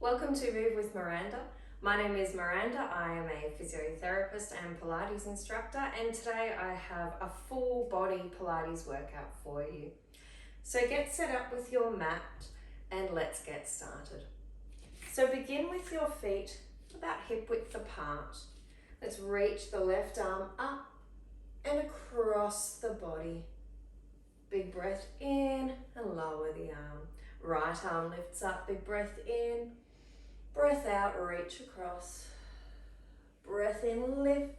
Welcome to Move With Miranda. My name is Miranda. I am a physiotherapist and Pilates instructor, and today I have a full body Pilates workout for you. So get set up with your mat and let's get started. So begin with your feet about hip width apart. Let's reach the left arm up and across the body. Big breath in and lower the arm. Right arm lifts up, big breath in. Breath out, reach across. Breath in, lift,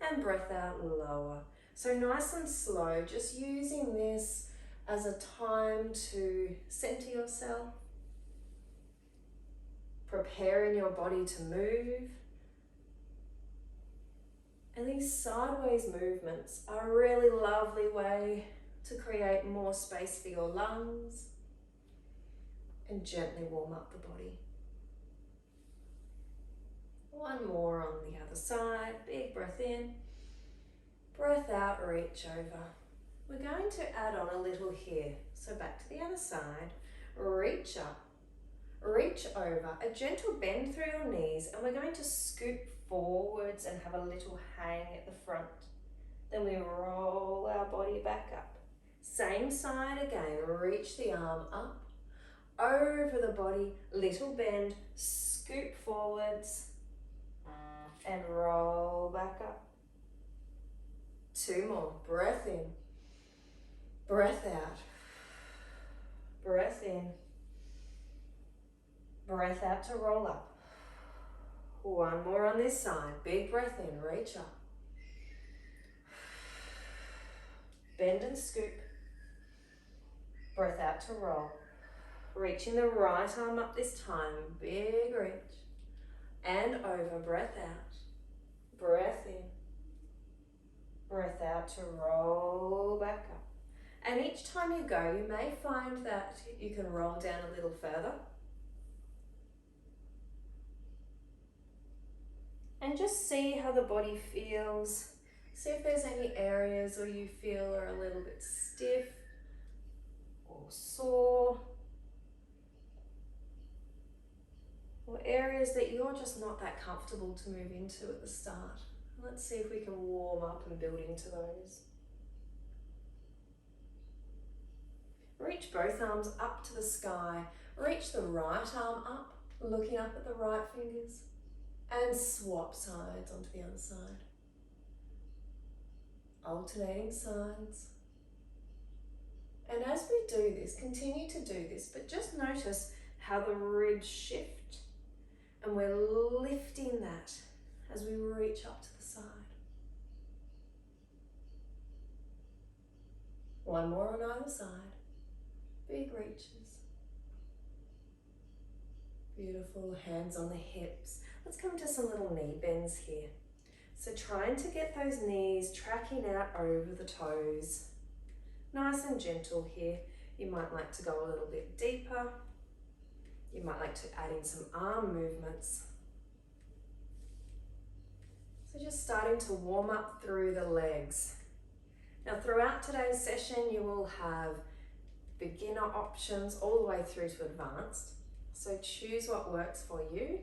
and breath out, lower. So nice and slow, just using this as a time to center yourself, preparing your body to move. And these sideways movements are a really lovely way to create more space for your lungs and gently warm up the body. One more on the other side. Big breath in, breath out, reach over. We're going to add on a little here. So back to the other side, reach up, reach over, a gentle bend through your knees, and we're going to scoop forwards and have a little hang at the front. Then we roll our body back up. Same side again, reach the arm up, over the body, little bend, scoop forwards, and roll back up. Two more. Breath in, breath out, breath in, breath out to roll up. One more on this side. Big breath in, reach up. Bend and scoop. Breath out to roll. Reaching the right arm up this time. Big reach. And over, breath out. Breath in, breath out to roll back up. And each time you go, you may find that you can roll down a little further. And just see how the body feels. See if there's any areas where you feel are a little bit stiff or sore, or areas that you're just not that comfortable to move into at the start. Let's see if we can warm up and build into those. Reach both arms up to the sky. Reach the right arm up, looking up at the right fingers, and swap sides onto the other side. Alternating sides. And as we do this, continue to do this, but just notice how the ribs shift. And we're lifting that as we reach up to the side. One more on either side. Big reaches. Beautiful, hands on the hips. Let's come to some little knee bends here. So trying to get those knees tracking out over the toes. Nice and gentle here. You might like to go a little bit deeper. You might like to add in some arm movements. So just starting to warm up through the legs. Now throughout today's session, you will have beginner options all the way through to advanced. So choose what works for you,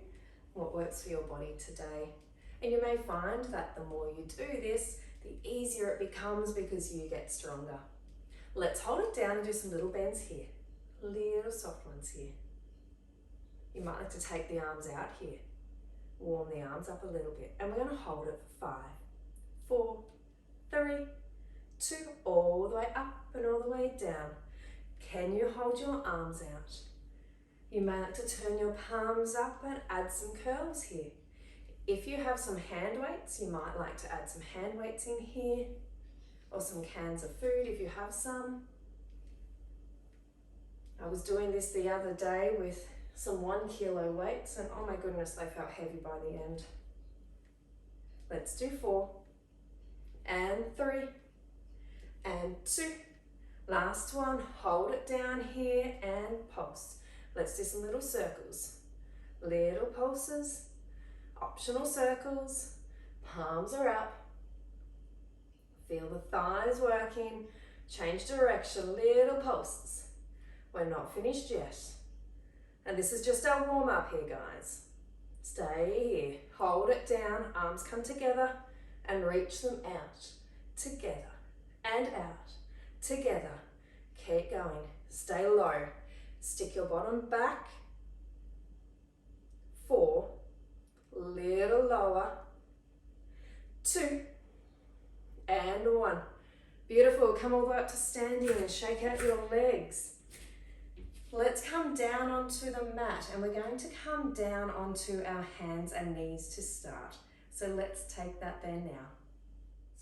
what works for your body today. And you may find that the more you do this, the easier it becomes because you get stronger. Let's hold it down and do some little bends here. Little soft ones here. You might like to take the arms out here. Warm the arms up a little bit. And we're going to hold it for 5, 4, 3, 2, all the way up and all the way down. Can you hold your arms out? You may like to turn your palms up and add some curls here. If you have some hand weights, you might like to add some hand weights in here, or some cans of food if you have some. I was doing this the other day with some 1 kilo weights, and oh my goodness, they felt heavy by the end. Let's do 4, and 3, and 2. Last one, hold it down here and pulse. Let's do some little circles. Little pulses, optional circles, palms are up. Feel the thighs working, change direction, little pulses. We're not finished yet. And this is just our warm up here, guys. Stay here, hold it down, arms come together and reach them out, together and out, together. Keep going, stay low. Stick your bottom back. 4, little lower. 2, and 1. Beautiful, come all the way up to standing and shake out your legs. Let's come down onto the mat and we're going to come down onto our hands and knees to start. So let's take that there now.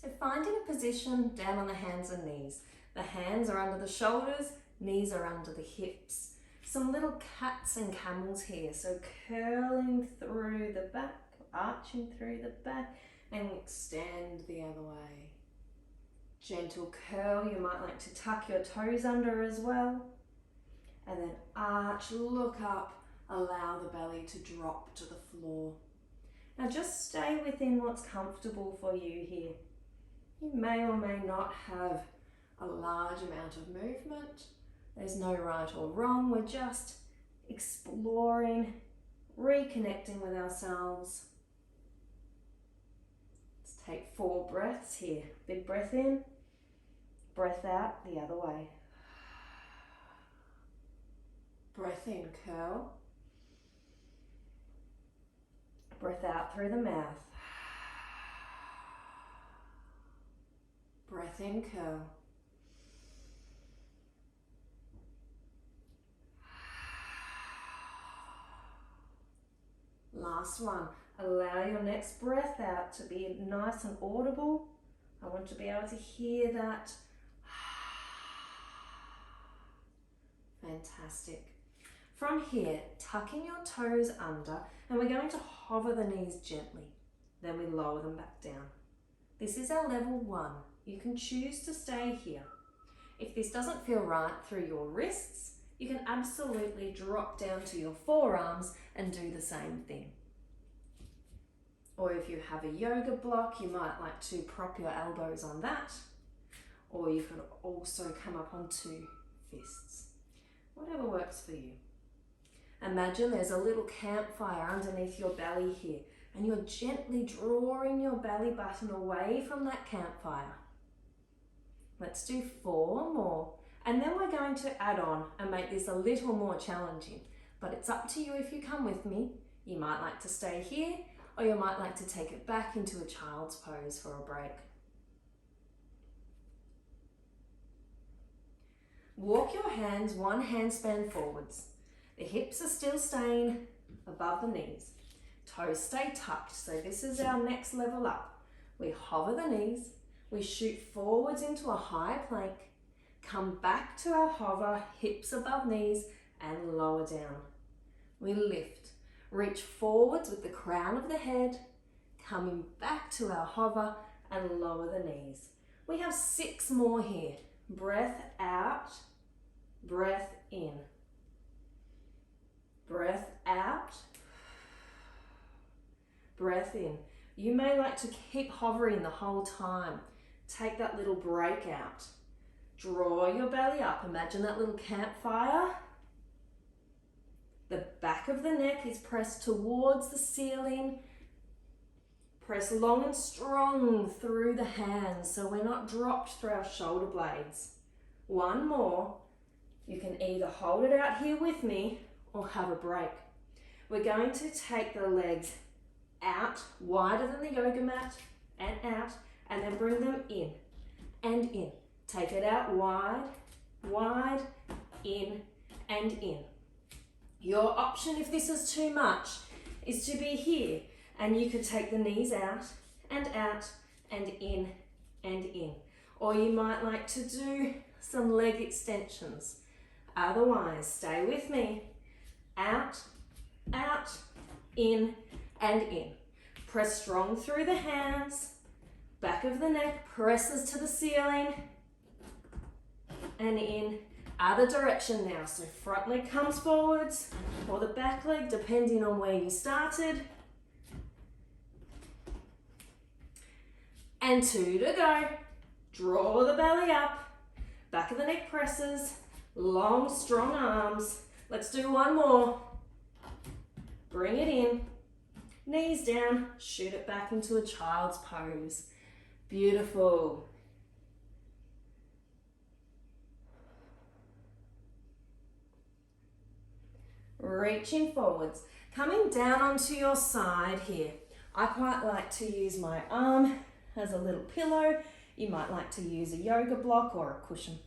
So finding a position down on the hands and knees. The hands are under the shoulders, knees are under the hips. Some little cats and camels here. So curling through the back, arching through the back, and extend the other way. Gentle curl, you might like to tuck your toes under as well. And then arch, look up, allow the belly to drop to the floor. Now just stay within what's comfortable for you here. You may or may not have a large amount of movement. There's no right or wrong, we're just exploring, reconnecting with ourselves. Let's take 4 breaths here. Big breath in, breath out the other way. Breath in, curl. Breath out through the mouth. Breath in, curl. Last one. Allow your next breath out to be nice and audible. I want to be able to hear that. Fantastic. From here, tucking your toes under, and we're going to hover the knees gently. Then we lower them back down. This is our level 1. You can choose to stay here. If this doesn't feel right through your wrists, you can absolutely drop down to your forearms and do the same thing. Or if you have a yoga block, you might like to prop your elbows on that. Or you could also come up onto fists. Whatever works for you. Imagine there's a little campfire underneath your belly here, and you're gently drawing your belly button away from that campfire. Let's do 4 more, and then we're going to add on and make this a little more challenging, but it's up to you if you come with me. You might like to stay here, or you might like to take it back into a child's pose for a break. Walk your hands 1 handspan forwards. The hips are still staying above the knees. Toes stay tucked, so this is our next level up. We hover the knees, we shoot forwards into a high plank, come back to our hover, hips above knees, and lower down. We lift, reach forwards with the crown of the head, coming back to our hover and lower the knees. We have 6 more here. Breath out, breath in. Breath out, breath in. You may like to keep hovering the whole time. Take that little break out. Draw your belly up. Imagine that little campfire. The back of the neck is pressed towards the ceiling. Press long and strong through the hands so we're not dropped through our shoulder blades. 1 more. You can either hold it out here with me or have a break. We're going to take the legs out wider than the yoga mat and out, and then bring them in and in. Take it out wide, wide, in and in. Your option, if this is too much, is to be here, and you could take the knees out and in and in. Or you might like to do some leg extensions. Otherwise, stay with me. Out, out, in and in. Press strong through the hands. Back of the neck presses to the ceiling. And in. Other direction now. So front leg comes forwards or the back leg, depending on where you started. And 2 to go. Draw the belly up. Back of the neck presses. Long, strong arms. Let's do 1 more. Bring it in, knees down, shoot it back into a child's pose. Beautiful. Reaching forwards, coming down onto your side here. I quite like to use my arm as a little pillow. You might like to use a yoga block or a cushion.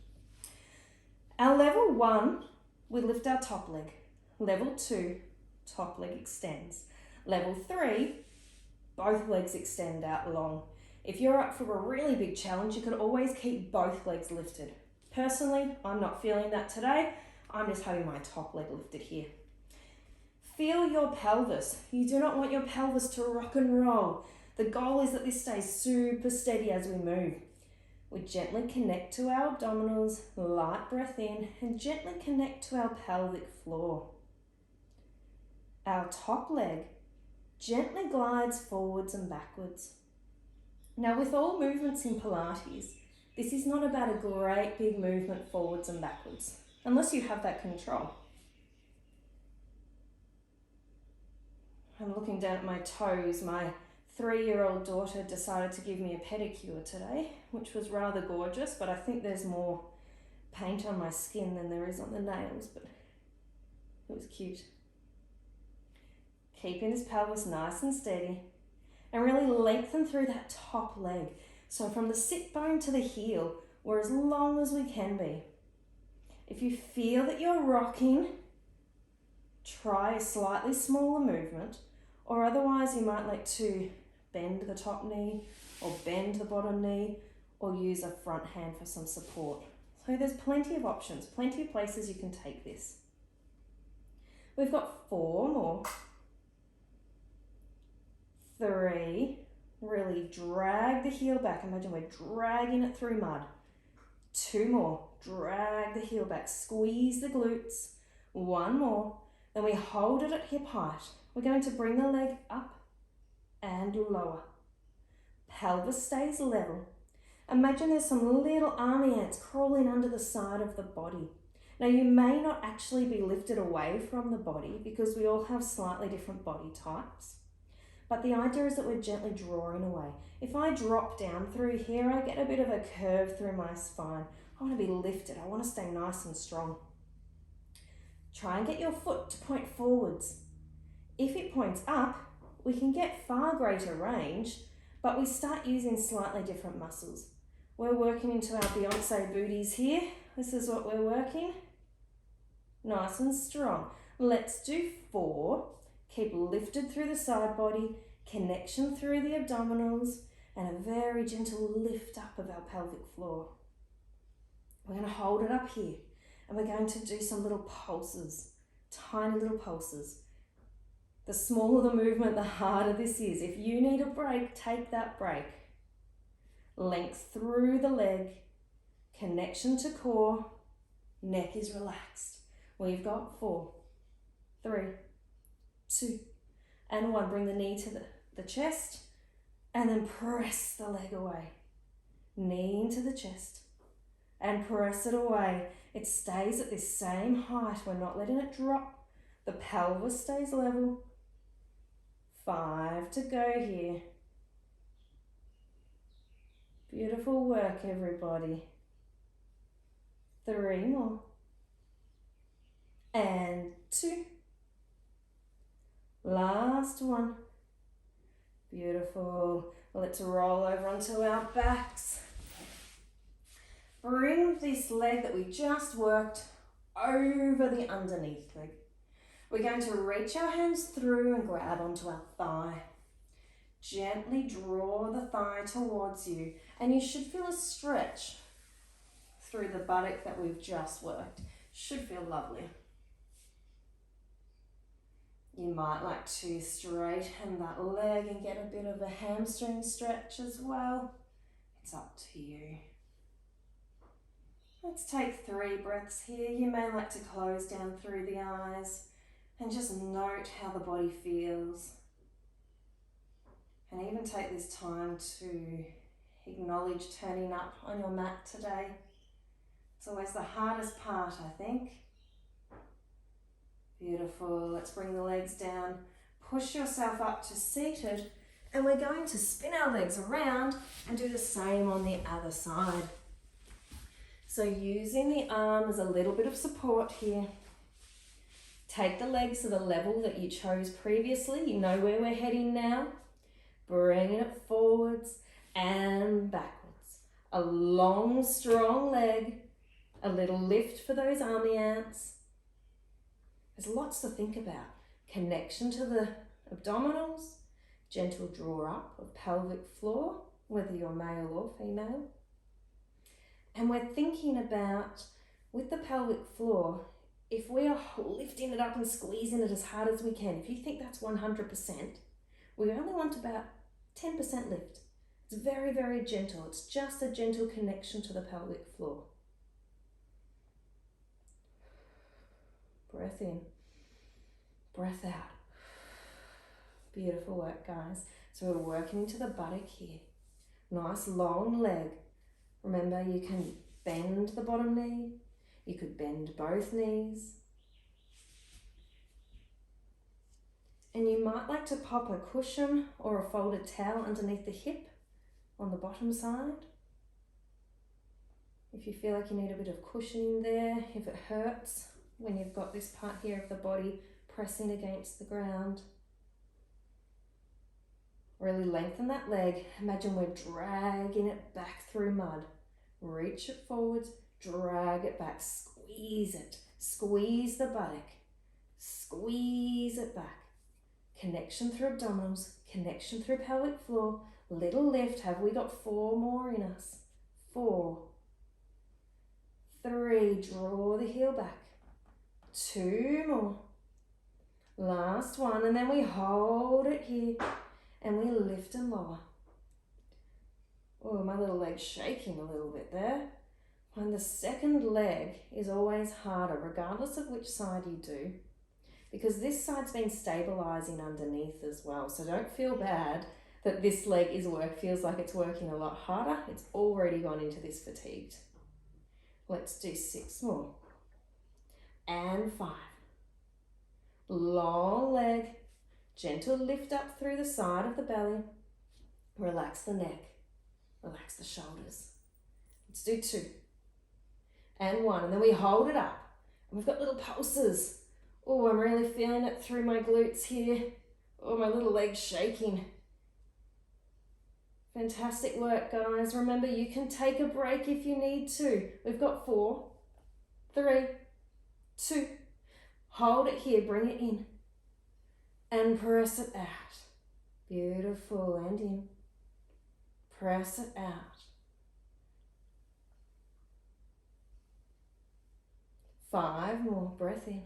Our level 1, we lift our top leg. Level 2, top leg extends. Level 3, both legs extend out long. If you're up for a really big challenge, you could always keep both legs lifted. Personally, I'm not feeling that today. I'm just having my top leg lifted here. Feel your pelvis. You do not want your pelvis to rock and roll. The goal is that this stays super steady as we move. We gently connect to our abdominals, light breath in, and gently connect to our pelvic floor. Our top leg gently glides forwards and backwards. Now, with all movements in Pilates, this is not about a great big movement forwards and backwards, unless you have that control. I'm looking down at my toes. My 3-year-old daughter decided to give me a pedicure today, which was rather gorgeous, but I think there's more paint on my skin than there is on the nails, but it was cute. Keeping this pelvis nice and steady, and really lengthen through that top leg. So from the sit bone to the heel, we're as long as we can be. If you feel that you're rocking, try a slightly smaller movement, or otherwise you might like to bend the top knee or bend the bottom knee or use a front hand for some support. So there's plenty of options, plenty of places you can take this. We've got 4 more. 3, really drag the heel back. Imagine we're dragging it through mud. 2 more, drag the heel back, squeeze the glutes. 1 more, then we hold it at hip height. We're going to bring the leg up and lower. Pelvis stays level. Imagine there's some little army ants crawling under the side of the body. Now you may not actually be lifted away from the body because we all have slightly different body types. But the idea is that we're gently drawing away. If I drop down through here, I get a bit of a curve through my spine. I want to be lifted. I want to stay nice and strong. Try and get your foot to point forwards. If it points up, we can get far greater range, but we start using slightly different muscles. We're working into our Beyonce booties here. This is what we're working. Nice and strong. Let's do 4. Keep lifted through the side body, connection through the abdominals, and a very gentle lift up of our pelvic floor. We're going to hold it up here, and we're going to do some little pulses, tiny little pulses. The smaller the movement, the harder this is. If you need a break, take that break. Length through the leg, connection to core, neck is relaxed. We've got 4, 3, 2, and 1. Bring the knee to the chest, and then press the leg away. Knee into the chest, and press it away. It stays at this same height. We're not letting it drop. The pelvis stays level. 5 to go here. Beautiful work, everybody. 3 more. And 2. Last 1. Beautiful. Let's roll over onto our backs. Bring this leg that we just worked over the underneath leg. We're going to reach our hands through and grab onto our thigh. Gently draw the thigh towards you, and you should feel a stretch through the buttock that we've just worked. Should feel lovely. You might like to straighten that leg and get a bit of a hamstring stretch as well. It's up to you. Let's take 3 breaths here. You may like to close down through the eyes and just note how the body feels. And even take this time to acknowledge turning up on your mat today. It's always the hardest part, I think. Beautiful. Let's bring the legs down push yourself up to seated, and we're going to spin our legs around and do the same on the other side. So using the arm as a little bit of support here. Take the legs to the level that you chose previously. You know where we're heading now. Bringing it forwards and backwards. A long, strong leg. A little lift for those army ants. There's lots to think about. Connection to the abdominals. Gentle draw up of pelvic floor, whether you're male or female. And we're thinking about, with the pelvic floor, if we are lifting it up and squeezing it as hard as we can, if you think that's 100%, we only want about 10% lift. It's very, very gentle. It's just a gentle connection to the pelvic floor. Breath in, breath out. Beautiful work, guys. So we're working into the buttock here. Nice long leg. Remember, you can bend the bottom knee. You could bend both knees. And you might like to pop a cushion or a folded towel underneath the hip on the bottom side. If you feel like you need a bit of cushioning there, if it hurts when you've got this part here of the body pressing against the ground. Really lengthen that leg. Imagine we're dragging it back through mud. Reach it forwards, drag it back, squeeze it. Squeeze the buttock, squeeze it back. Connection through abdominals, connection through pelvic floor. Little lift. Have we got 4 more in us? 4, 3, draw the heel back. 2 more. Last one, and then we hold it here. And we lift and lower. Oh, my little leg's shaking a little bit there. And the second leg is always harder, regardless of which side you do, because this side's been stabilizing underneath as well. So don't feel bad that this leg feels like it's working a lot harder. It's already gone into this fatigued. Let's do 6 more. And 5. Long leg. Gentle lift up through the side of the belly. Relax the neck. Relax the shoulders. Let's do 2. And 1. And then we hold it up. And we've got little pulses. Oh, I'm really feeling it through my glutes here. Oh, my little leg's shaking. Fantastic work, guys. Remember, you can take a break if you need to. We've got 4, 3, 2. Hold it here. Bring it in. And press it out. Beautiful. And in. Press it out. 5 more. Breath in.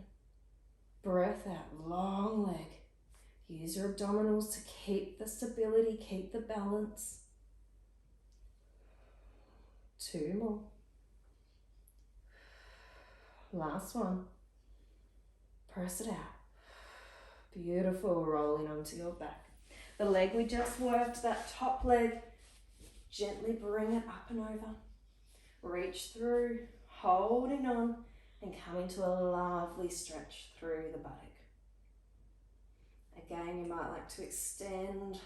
Breath out. Long leg. Use your abdominals to keep the stability, keep the balance. 2 more. Last one. Press it out. Beautiful, rolling onto your back. The leg we just worked, that top leg, gently bring it up and over. Reach through, holding on, and come into a lovely stretch through the buttock. Again, you might like to extend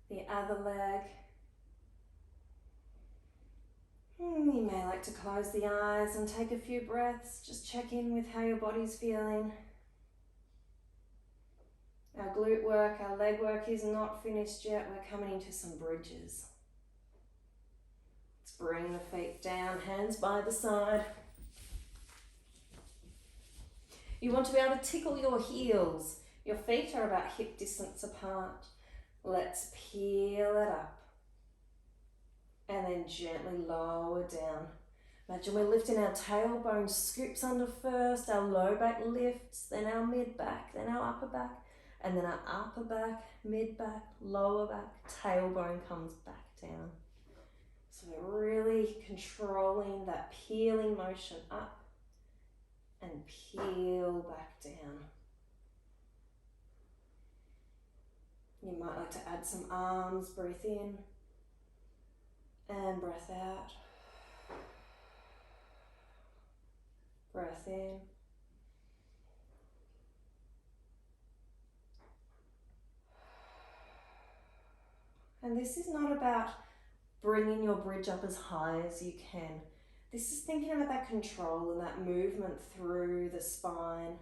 the other leg. You may like to close the eyes and take a few breaths. Just check in with how your body's feeling. Our glute work, our leg work is not finished yet. We're coming into some bridges. Let's bring the feet down, hands by the side. You want to be able to tickle your heels. Your feet are about hip distance apart. Let's peel it up. And then gently lower down. Imagine we're lifting our tailbone, scoops under first, our low back lifts, then our mid back, then our upper back, and then our upper back, mid back, lower back, tailbone comes back down. So we're really controlling that peeling motion up and peel back down. You might like to add some arms, breath in and breath out. Breath in And this is not about bringing your bridge up as high as you can. This is thinking about that control and that movement through the spine.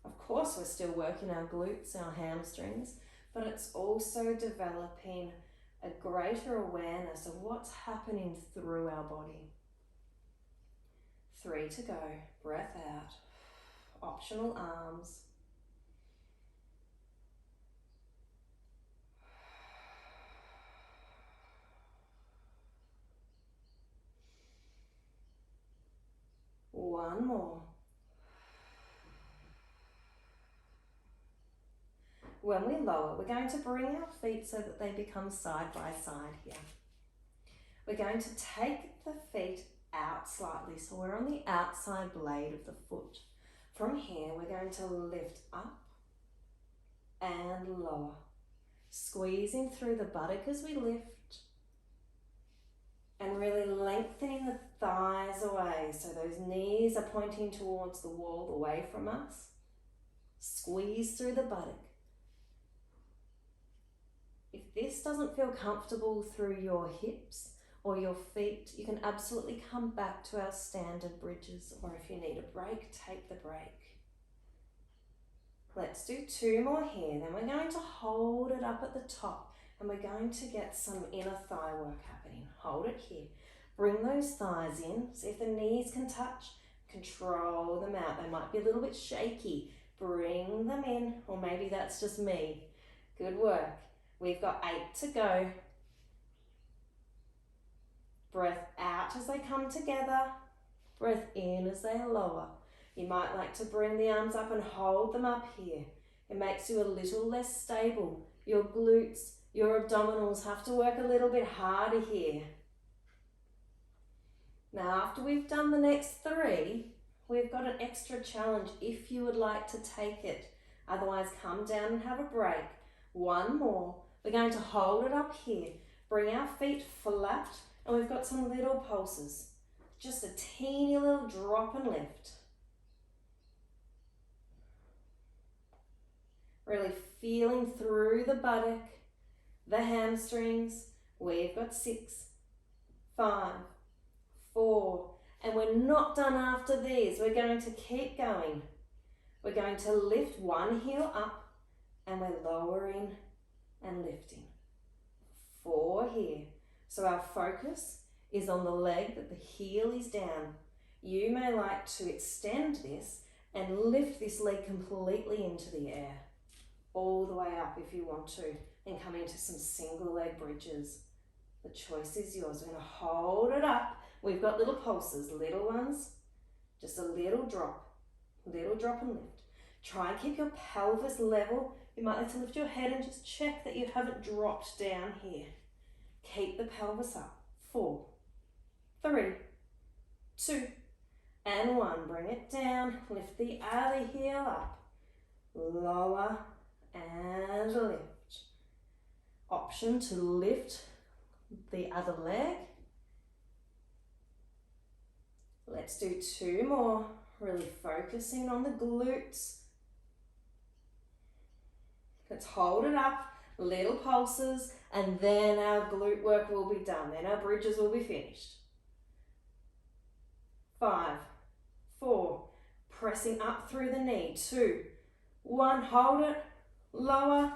Of course, we're still working our glutes, our hamstrings, but it's also developing a greater awareness of what's happening through our body. 3 to go. Breath out. Optional arms. One more. When we lower, we're going to bring our feet so that they become side by side here. We're going to take the feet out slightly, so we're on the outside blade of the foot. From here, we're going to lift up and lower, squeezing through the buttock as we lift, and really lengthening the thighs away, so those knees are pointing towards the wall away from us. Squeeze through the buttock. If this doesn't feel comfortable through your hips or your feet, you can absolutely come back to our standard bridges, or if you need a break, take the break. Let's do 2 more here. Then we're going to hold it up at the top, and we're going to get some inner thigh work happening. Hold it here. Bring those thighs in. See if the knees can touch. Control them out. They might be a little bit shaky. Bring them in, or maybe that's just me. Good work. We've got 8 to go. Breath out as they come together. Breath in as they lower. You might like to bring the arms up and hold them up here. It makes you a little less stable. Your glutes, your abdominals have to work a little bit harder here. Now, after we've done the next 3, we've got an extra challenge if you would like to take it. Otherwise, come down and have a break. 1 more. We're going to hold it up here. Bring our feet flat, and we've got some little pulses. Just a teeny little drop and lift. Really feeling through the buttock, the hamstrings. We've got 6, 5, 4, and we're not done after these. We're going to keep going. We're going to lift one heel up, and we're lowering and lifting. 4 here. So our focus is on the leg that the heel is down. You may like to extend this and lift this leg completely into the air, all the way up if you want to, and come into some single leg bridges. The choice is yours. We're going to hold it up. We've got little pulses, little ones, just a little drop and lift. Try and keep your pelvis level. You might like to lift your head and just check that you haven't dropped down here. Keep the pelvis up. 4, 3, 2, and 1. Bring it down. Lift the other heel up. Lower and lift. Option to lift the other leg. Let's do 2 more. Really focusing on the glutes. Let's hold it up, little pulses, and then our glute work will be done. Then our bridges will be finished. 5, 4, pressing up through the knee. 2, 1, hold it, lower,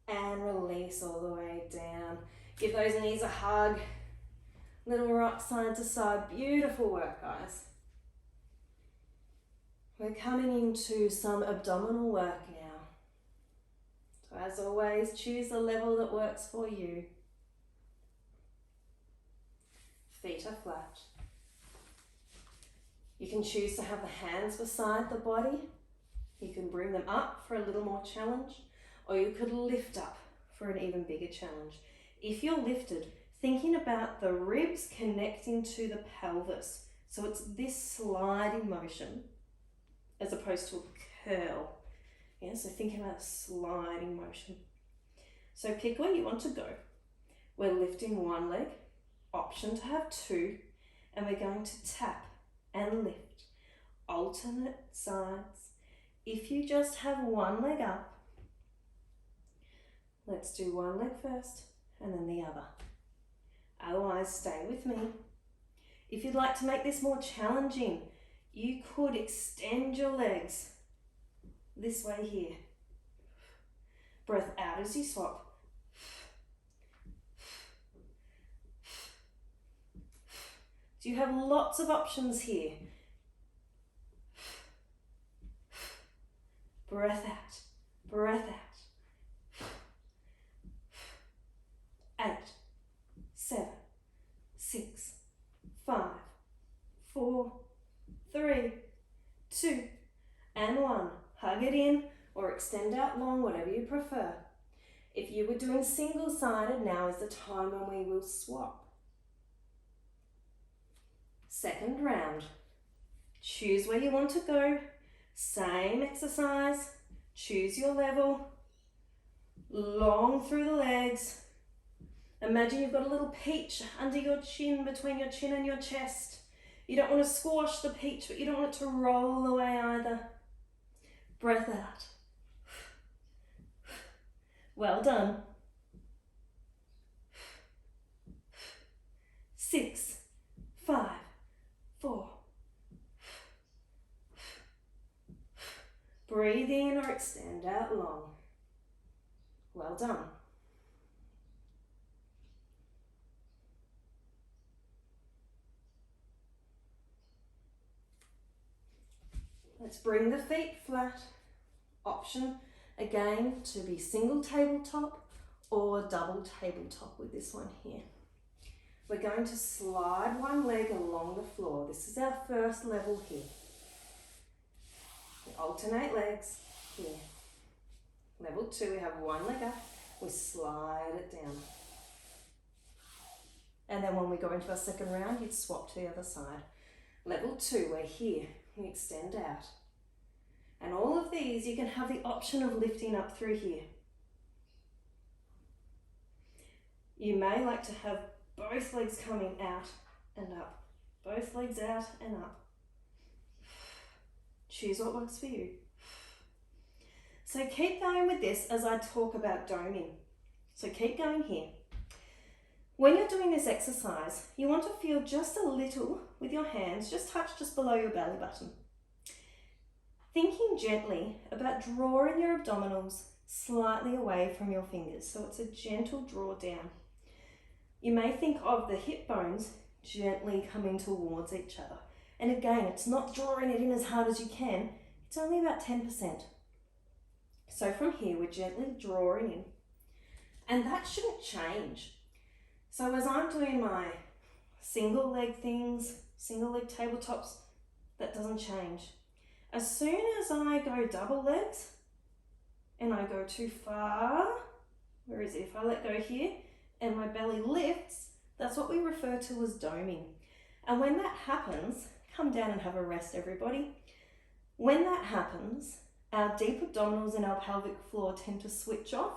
and release all the way down. Give those knees a hug. Little rock side to side. Beautiful work, guys. We're coming into some abdominal work now. So as always, choose the level that works for you. Feet are flat. You can choose to have the hands beside the body. You can bring them up for a little more challenge, or you could lift up for an even bigger challenge. If you're lifted, thinking about the ribs connecting to the pelvis. So it's this sliding motion as opposed to a curl. Yeah, so thinking about a sliding motion. So pick where you want to go. We're lifting one leg, option to have 2, and we're going to tap and lift. Alternate sides. If you just have one leg up, Let's do one leg first and then the other. Otherwise, stay with me. If you'd like to make this more challenging, you could extend your legs this way here. Breath out as you swap. So you have lots of options here. Breath out, breath out. 8, 7, 6, 5, 4, 3, 2, and 1. Hug it in or extend out long, whatever you prefer. If you were doing single-sided, now is the time when we will swap. Second round. Choose where you want to go. Same exercise. Choose your level. Long through the legs. Imagine you've got a little peach under your chin, between your chin and your chest. You don't want to squash the peach, but you don't want it to roll away either. Breath out. Well done. 6, 5, 4. Breathe in or extend out long. Well done. Let's bring the feet flat. Option again to be single tabletop or double tabletop with this one here. We're going to slide one leg along the floor. This is our first level here. We alternate legs here. Level 2, we have one leg up, we slide it down. And then when we go into our second round, you'd swap to the other side. Level 2, we're here, we extend out. And all of these, you can have the option of lifting up through here. You may like to have both legs coming out and up. Both legs out and up. Choose what works for you. So keep going with this as I talk about doming. So keep going here. When you're doing this exercise, you want to feel just a little with your hands, just touch just below your belly button. Thinking gently about drawing your abdominals slightly away from your fingers. So it's a gentle draw down. You may think of the hip bones gently coming towards each other. And again, it's not drawing it in as hard as you can. It's only about 10%. So from here, we're gently drawing in. And that shouldn't change. So as I'm doing my single leg things, single leg tabletops, that doesn't change. As soon as I go double legs and I go too far, where is it? If I let go here and my belly lifts, that's what we refer to as doming. And when that happens, come down and have a rest, everybody. When that happens, our deep abdominals and our pelvic floor tend to switch off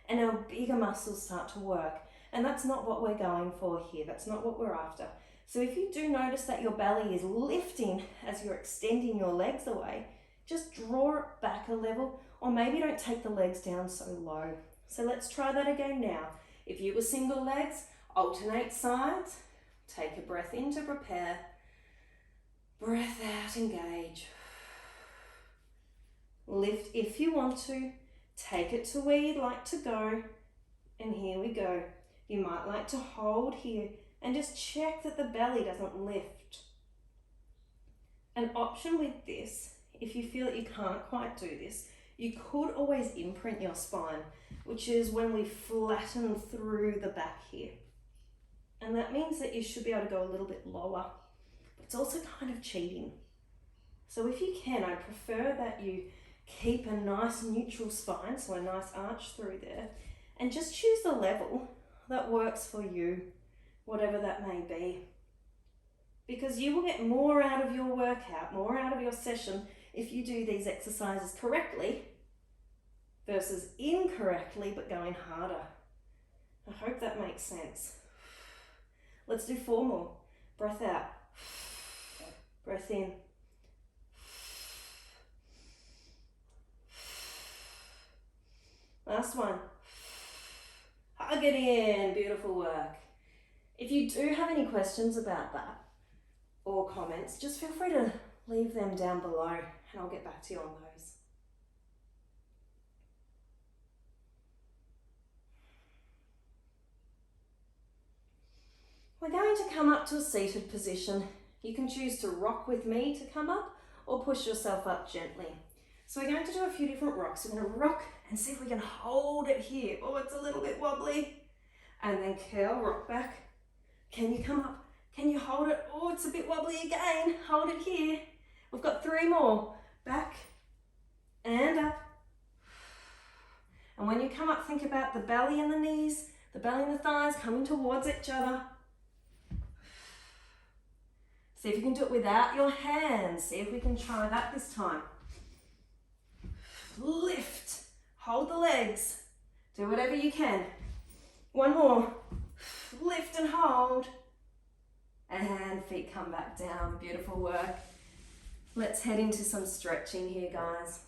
and our bigger muscles start to work. And that's not what we're going for here. That's not what we're after. So if you do notice that your belly is lifting as you're extending your legs away, just draw it back a level, or maybe don't take the legs down so low. So let's try that again now. If you were single legs, alternate sides, take a breath in to prepare, breath out, engage. Lift if you want to, take it to where you'd like to go, and here we go. You might like to hold here and just check that the belly doesn't lift. An option with this, if you feel that you can't quite do this, you could always imprint your spine, which is when we flatten through the back here. And that means that you should be able to go a little bit lower, but it's also kind of cheating. So if you can, I prefer that you keep a nice neutral spine, so a nice arch through there, and just choose the level that works for you, whatever that may be. Because you will get more out of your workout, more out of your session if you do these exercises correctly versus incorrectly but going harder. I hope that makes sense. Let's do 4 more. Breath out, breath in. Last one. Tug it in, beautiful work. If you do have any questions about that or comments, just feel free to leave them down below and I'll get back to you on those. We're going to come up to a seated position. You can choose to rock with me to come up or push yourself up gently. So we're going to do a few different rocks. We're going to rock and see if we can hold it here. Oh, it's a little bit wobbly. And then curl, rock back. Can you come up? Can you hold it? Oh, it's a bit wobbly again. Hold it here. We've got 3 more. Back and up. And when you come up, think about the belly and the knees, the belly and the thighs coming towards each other. See if you can do it without your hands. See if we can try that this time. Lift. Hold the legs. Do whatever you can. 1 more. Lift and hold. And feet come back down. Beautiful work. Let's head into some stretching here, guys.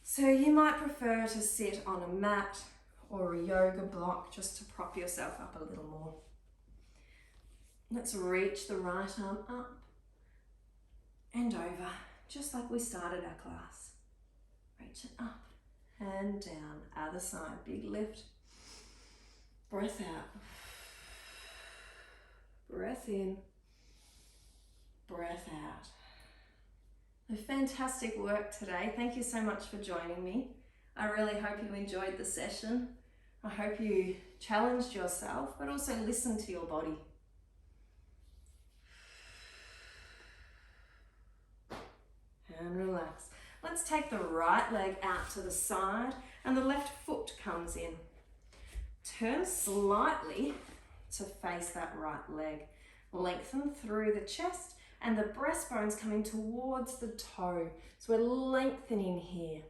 So you might prefer to sit on a mat or a yoga block just to prop yourself up a little more. Let's reach the right arm up and over, just like we started our class. Reach it up and down, other side, big lift. Breath out. Breath in. Breath out. Fantastic work today. Thank you so much for joining me. I really hope you enjoyed the session. I hope you challenged yourself, but also listened to your body. And relax. Let's take the right leg out to the side and the left foot comes in. Turn slightly to face that right leg. Lengthen through the chest and the breastbone's coming towards the toe. So we're lengthening here.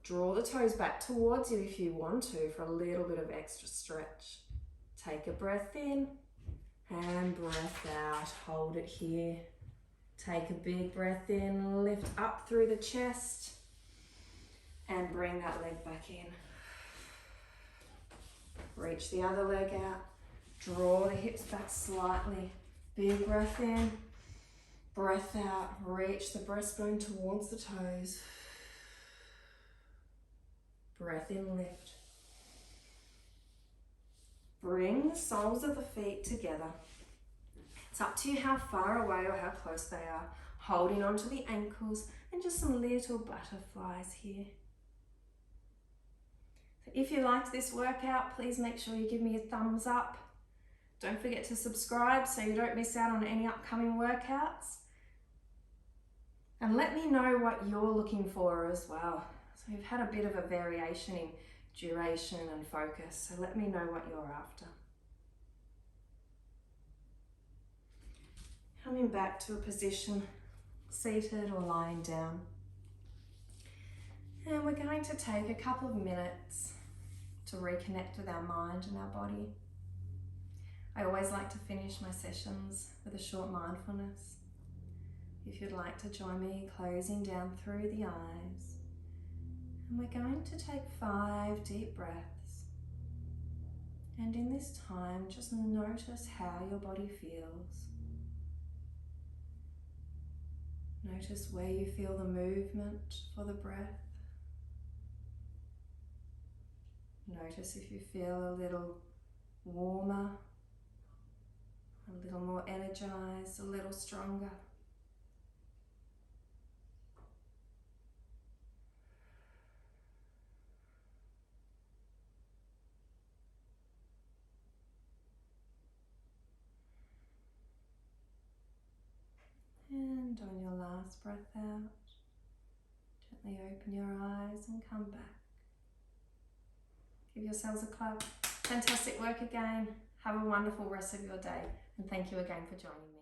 Draw the toes back towards you if you want to for a little bit of extra stretch. Take a breath in and breath out. Hold it here. Take a big breath in, lift up through the chest and bring that leg back in. Reach the other leg out. Draw the hips back slightly. Big breath in, breath out. Reach the breastbone towards the toes. Breath in, lift. Bring the soles of the feet together. It's up to you how far away or how close they are. Holding onto the ankles and just some little butterflies here. So if you liked this workout, please make sure you give me a thumbs up. Don't forget to subscribe so you don't miss out on any upcoming workouts. And let me know what you're looking for as well. So we've had a bit of a variation in duration and focus, so let me know what you're after. Coming back to a position, seated or lying down. And we're going to take a couple of minutes to reconnect with our mind and our body. I always like to finish my sessions with a short mindfulness. If you'd like to join me, closing down through the eyes. And we're going to take 5 deep breaths. And in this time, just notice how your body feels. Notice where you feel the movement for the breath. Notice if you feel a little warmer, a little more energized, a little stronger. And on your last breath out, gently open your eyes and come back. Give yourselves a clap. Fantastic work again. Have a wonderful rest of your day. And thank you again for joining me.